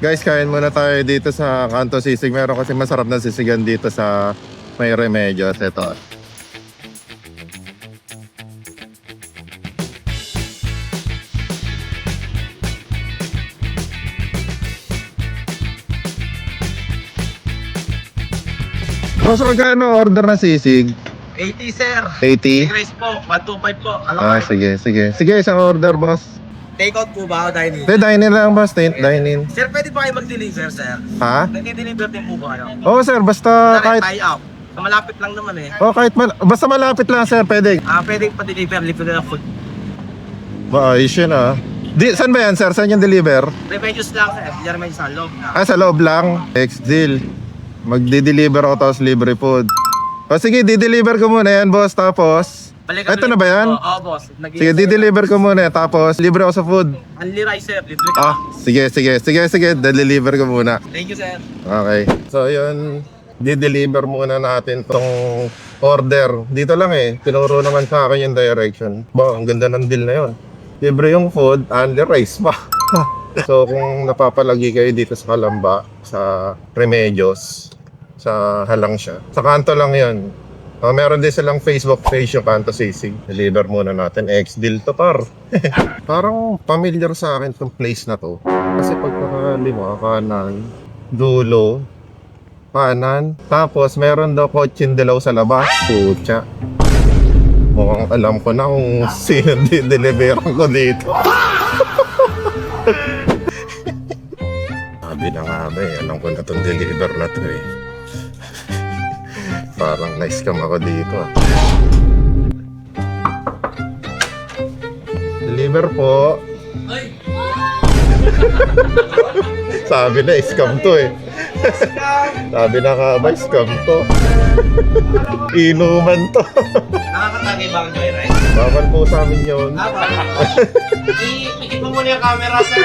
Guys, kain muna tayo dito sa Kanto Sisig. Meron kasi masarap na sisigan dito sa May Remedios. Ito. So, magkano order na sisig? 80 sir. 80? Rice po, 125 po. Sige. Sige, isang order, boss. Take out po ba o dine-in? Dine-in lang, boss. Dine-in. Sir, pwede ba kayo mag-deliver sir? Ha? Nag-deliver din po ba kayo? Oo, sir. Basta kahit... Tie up. Malapit lang naman eh. Kahit basta malapit lang, sir. Pwede. Pwede pa-deliver, libre na food. Ayos yun, ah. Saan ba yan, sir? Saan yung deliver? Remedios lang sir, hindi naman sa loob na. Sa loob lang. Ex-deal. Magdi-deliver ako tapos libre food. Sige, di-deliver ko muna yan, boss. Tapos... Ito na ba yan? Oo, boss. Sige, di-deliver ko muna. Tapos, libre ako sa food. Only rice sir, libre ka. Sige. De-deliver ko muna. Thank you sir. Okay. So, yun. Di-deliver muna natin tong order. Dito lang eh. Tinuro naman sa akin yung direction. Ang ganda ng deal na yun. Libre yung food, only rice pa. So, kung napapalagi kayo dito sa Calamba, sa Remedios, sa Halang siya. Sa kanto lang yun. Meron din silang Facebook page yung Kanto Sisig. Deliver muna natin. Ex-deal to, par. Parang familiar sa akin itong place na to. Kasi pagkakalima, kanan, dulo, kanan. Tapos meron daw kotsin dilaw sa labas. Pucha. Mukhang alam ko na kung sino deliveran ko dito. Sabi na nga ba eh. Alam ko na itong deliver na to eh. Parang na-scam ako dito ah. Deliver po. Sabi na, scam to eh. Sabi na ka ba, scam to. Inuman to. Nakakatagay ba ang joyride? Bawal po sa amin yun. Ikit mo muna yung camera sir.